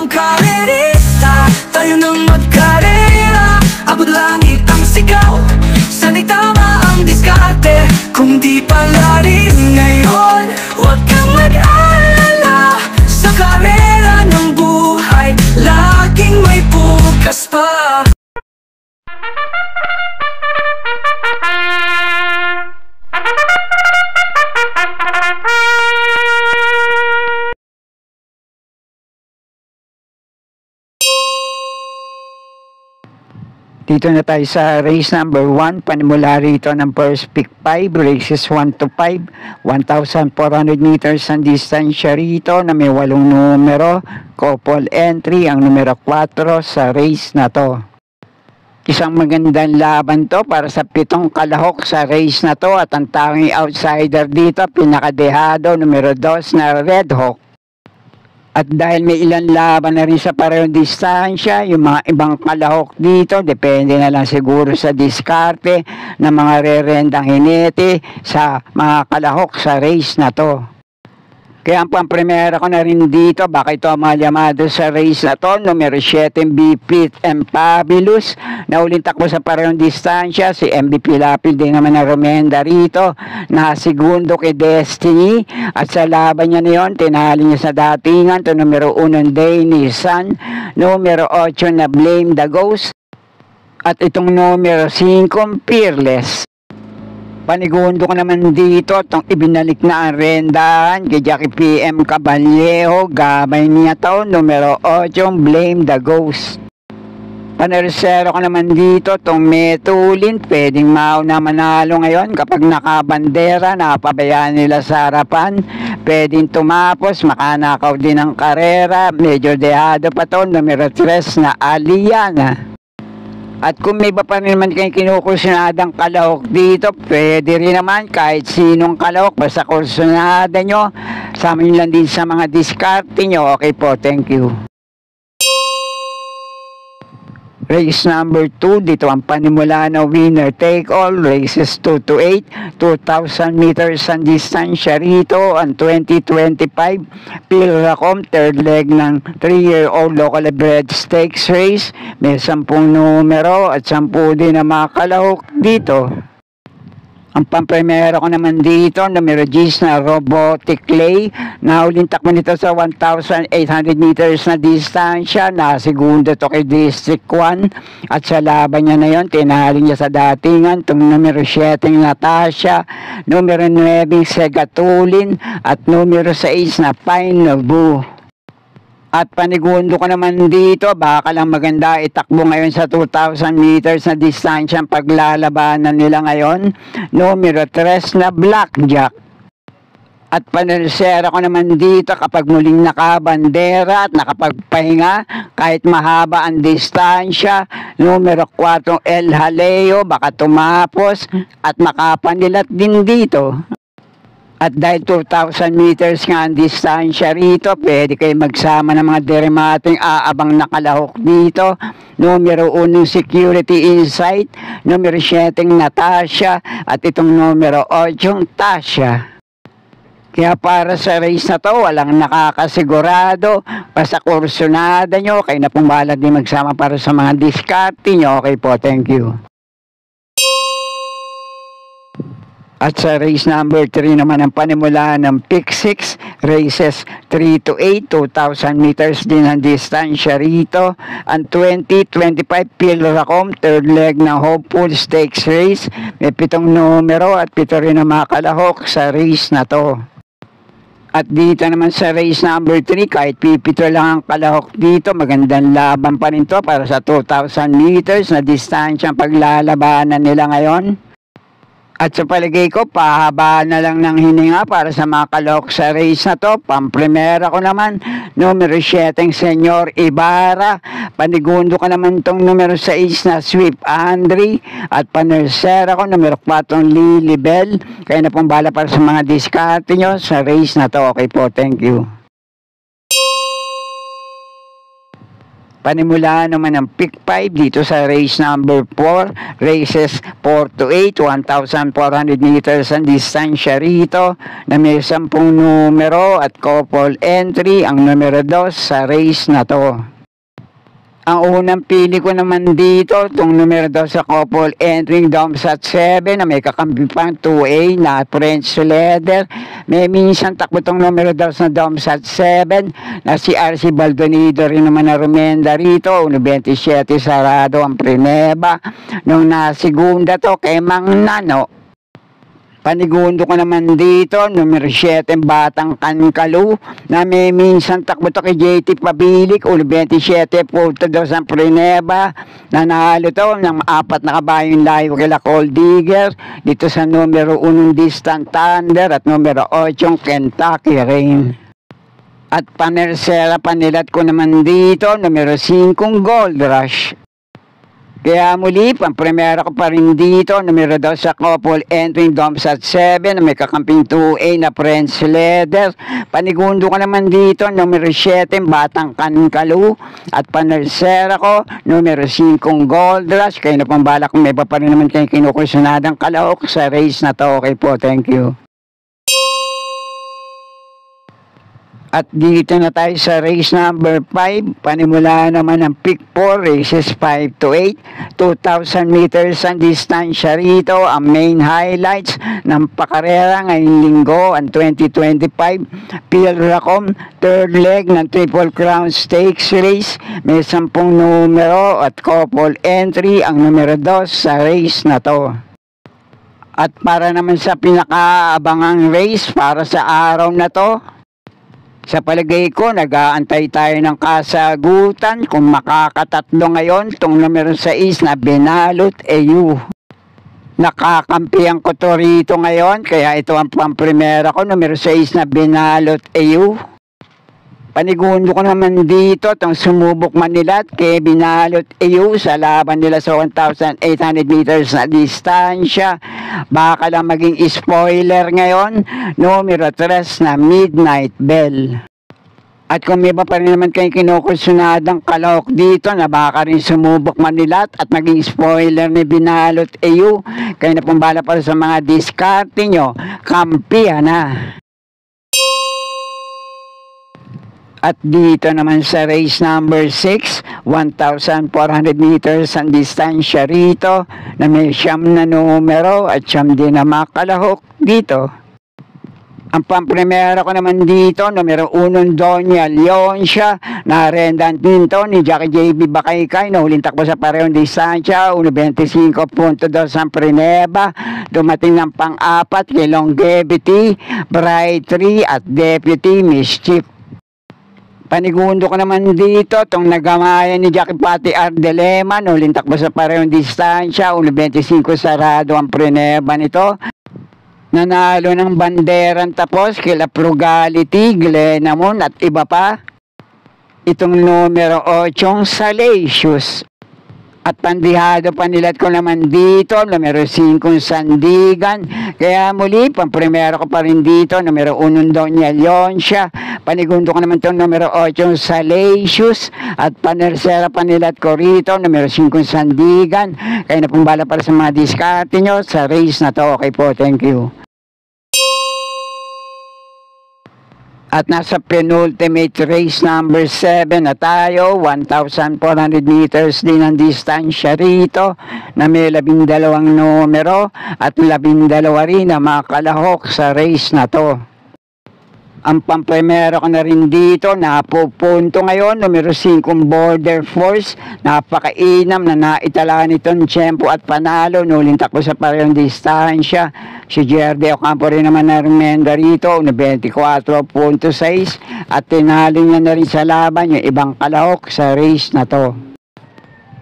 ang karerista, tayo nang magkarera. Abot langit ang sigaw, sana'y tama ang diskarte. Kung di pala rin ngayon, huwag kang mag-alala. Sa karera ng buhay, laging may bukas pa. Dito na tayo sa race number 1, panimula rito ng first pick 5, races 1 to 5, 1,400 meters ang distansya rito na may 8 numero, couple entry ang numero 4 sa race na to. Isang magandang laban to para sa 7 kalahok sa race na to at ang tanging outsider dito, pinakadehado numero 2 na Red Hawk. At dahil may ilang laban na rin sa parehong distansya, yung mga ibang kalahok dito, depende na lang siguro sa diskarte ng mga rerendang hinete sa mga kalahok sa race na to. Kaya ang pampremera ko na rin dito, baka ito ang mga llamado sa race na to, numero 7 BP and Fabulous, na uling takbo sa parehong distansya, si MVP Lapil din naman na Romenda rito, na segundo kay Destiny, at sa laban niya na yun, tinali niya sa datingan, to numero 1 Day Nissan, numero 8 na Blame the Ghost, at itong numero 5 Fearless. Panigundo ko naman dito itong ibinalik na ang rendahan kay Jackie PM Caballejo, gamay niya to, numero 8 Blame the Ghost. Panersero ko naman dito itong Metulin, pwedeng mauna manalo ngayon kapag nakabandera, nakapabayaan nila sa harapan, pwedeng tumapos, makanakaw din ang karera, medyo dehado pa to, numero 3 na Aliana. At kung may iba pa rin naman kayong kinukursunadang kalahok dito, pwede rin naman kahit sinong kalahok, basta kursunada nyo, sama nyo lang din sa mga diskarte nyo. Okay po, thank you. Race number 2, dito ang panimula na winner take all, races 2 to 8, 2,000 meters ang distansya rito, ang 2025 Pilracom, third leg ng 3-year-old local bred stakes race, may 10 numero at 10 din na mga kalahok dito. Ang pampremera ko naman dito, numero 10 na Robotic Clay, na uling takbo nito sa 1,800 meters na distansya, na segundo to kay District 1, at sa laban niya na yon, tinali niya sa datingan, itong numero 7 Natasha, numero 9 Segatulin, at numero 6 na Pine Nobu. At panigundo ko naman dito, baka lang maganda itakbo ngayon sa 2,000 meters na distansya ang paglalabanan nila ngayon, numero 3 na Blackjack. At panersera ko naman dito kapag muling nakabandera at nakapagpahinga, kahit mahaba ang distansya, numero 4 El Jaleo, baka tumapos at makapanilat din dito. At dahil 2,000 meters nga ang distansya rito, pwede kayo magsama ng mga deremating aabang nakalahok dito. Numero 1 Security Insight, numero 7 Natasha, at itong numero 8 Tasha. Kaya para sa race na to, walang nakakasigurado. Basta kursunada nyo, kayo na pong bahala din magsama para sa mga diskarte nyo. Okay po, thank you. At sa race number 3 naman ang panimula ng pick 6, races 3 to 8, 2,000 meters din ang distansya rito. Ang 2025 Pilracom, third leg ng Hopeful Stakes Race, may 7 numero at 7 rin ang mga kalahok sa race na to. At dito naman sa race number 3, kahit pipito lang ang kalahok dito, magandang laban pa rin to para sa 2,000 meters na distansya ang paglalabanan nila ngayon. At sa palagay ko, pahaba na lang ng hininga para sa mga kalahok sa race na to. Pampremera ko naman, numero 7 Senyor Ibarra. Panigundo ko naman itong numero 6 na Sweep Andre. At panersera ko, numero 4 Lily Bell. Kaya na pong bala para sa mga diskarte nyo sa race na to. Okay po, thank you. Panimula naman ng pick 5 dito sa race number 4, races 4 to 8, 1,400 meters ang distansya rito na may 10 numero at couple entry ang numero 2 sa race na to. Ang unang pili ko naman dito, itong numero 2 sa couple entering Domsat 7 na may kakampi pang 2A na French leather. May minsan takbo itong numero 2 na Domsat 7 na si RC Baldonido rin naman na rumenda rito. 1.27 sarado ang Prineba. Nung nasigunda to kay Mang Nano. Panigundo ko naman dito, numero 7, Batang Kankalu, na may minsan takbo to kay JT Pabilik, 27 punto 2 ang Prineba, nanalo to ng 4 na kabayong layo kila Cold Digger, dito sa numero 1 Distant Thunder at numero 8 Kentucky Rain. At panersera panilat ko naman dito, numero 5 Gold Rush. Kaya muli, pang-primera ko pa rin dito, numero 2 sa couple entering Domsat 7 na may kakamping 2A na French leather. Panigundo ko naman dito, numero 7, Batang Kankalu. At panersera ko, numero 5, Gold Rush. Kayo na pang balak kung may pa rin naman kayo kinukursunadang kalahok sa race na to. Okay po, thank you. At dito na tayo sa race number 5. Panimula naman ng pick 4, races 5 to 8. 2,000 meters ang distansya rito. Ang main highlights ng pakarera ngayong linggo, ang 2025 Pilracom, third leg ng Triple Crown Stakes race. May 10 numero at couple entry ang numero 2 sa race na to. At para naman sa pinakaabangang race para sa araw na to, sa palagay ko, nag-aantay tayo ng kasagutan kung makakatatlo ngayon itong numero 6 na Benalot EU. Nakakampihan ko to rito ngayon, kaya ito ang pamprimera ko, numero 6 na Benalot EU. Panigundo ko naman dito itong sumubok Manila at kay Benalot EU sa laban nila sa 1,800 meters na distansya. Baka lang maging spoiler ngayon, numero 3 na Midnight Bell. At kung may pa rin naman kayong kinukursunadang kalahok dito na baka rin sumubok Manila at maging spoiler ni Benalot EU, kayo na pong bala para sa mga diskarte nyo, kampihan na. At dito naman sa race number 6, 1,400 meters ang distansya rito na may 9 na numero at 9 din na makalahok dito. Ang pamprimera ko naman dito, numero 1 Doña Leoncia, na rendan dito ni Jackie JB Bakaykay na huling takbo sa parehong distansya, 1.25.2 ang Prineba. Dumating ng pang-4 kay Longevity, Bright 3 at Deputy Mischief. Panigundo ko naman dito, itong nagamayan ni Jackie Pati Ardelema, huling takbo sa parehong distansya, 1.25 sarado ang Prineba nito. Nanalo ng banderang tapos kila Frugality, Glenamon at iba pa. Itong numero 8, Salacious. At pandihado panilat ko naman dito, numero 5 Sandigan. Kaya muli, pamprimero ko pa rin dito, numero 1 Doña Leoncia. Panigundo ko naman itong numero 8 Salacious. At panersera panilat ko rito, numero 5 Sandigan. Kaya na pong bala para sa mga diskarte nyo sa race na to. Okay po, thank you. At nasa penultimate race number 7 na tayo, 1,400 meters din ang distansya rito na may 12 numero at 12 rin na makalahok sa race na to. Ang pamprimera ko na rin dito, napupunto ngayon, numero 5 Border Force, napakainam na naitala nitong tiyempo at panalo, nuling takbo sa parehong distansya. Si Jerde Ocampo rin naman na remenda rito, 24.6 at tinalo niya na rin sa laban yung ibang kalahok sa race na to.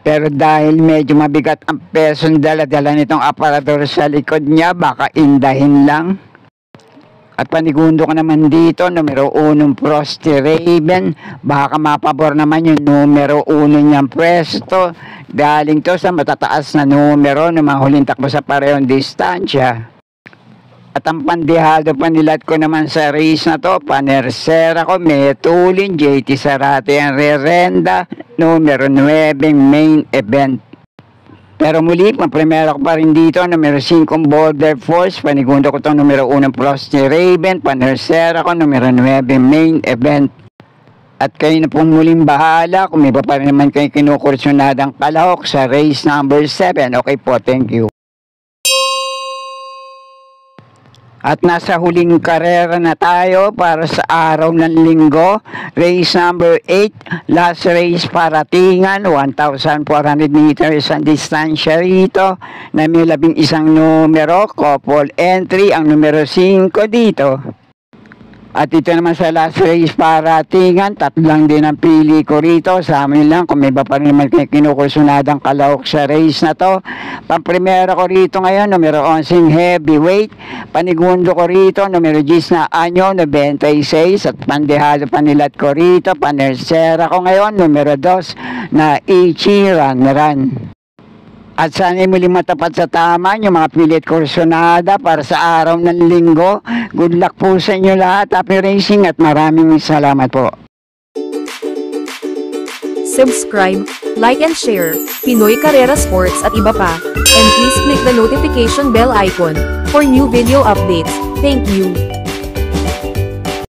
Pero dahil medyo mabigat ang pesong dala-dala nitong aparador sa likod niya, baka indahin lang. At panigundo ko naman dito, numero 1 Frosty Raven. Baka mapabor naman yung numero 1 niyang pwesto. Galing to sa matataas na numero ng mga huling takbo sa parehong distansya. At ang pandihado panilat ko naman sa race na to, panersera ko, Metulin, JT Sarate ang rerenda, numero 9 main event. Pero muli, pang-primera ko pa rin dito, numero 5 Border Force, panigundo ko itong numero 1 Frosty Raven, panersera ko, numero 9 main event. At kayo na pong muling bahala kung may pa rin naman kayo kinukursyonadang kalahok sa race number 7. Okay po, thank you. At nasa huling karera na tayo para sa araw ng linggo. Race number 8, last race para Tingan, 1,400 meters ang distansya rito na may 11 numero, couple entry, ang numero 5 dito. At ito naman sa last race para Tingan, 3 lang din ang pili ko rito. Sa amin lang kung may ba pa rin naman kinukursunadang kalahok sa race na to. Pang-primera ko rito ngayon, numero 11 heavyweight. Panigundo ko rito, numero 10 na Anyo, 96. At pandehado panilat ko rito. Panersera ko ngayon, numero 2 na Ichi Ranran. At sana muli matapat sa tama yung mga pilit kursonada para sa araw ng linggo. Good luck po sa inyo lahat. Happy racing at maraming salamat po. Subscribe, like and share, Pinoy Carrera Sports at iba pa. And please click the notification bell icon for new video updates. Thank you.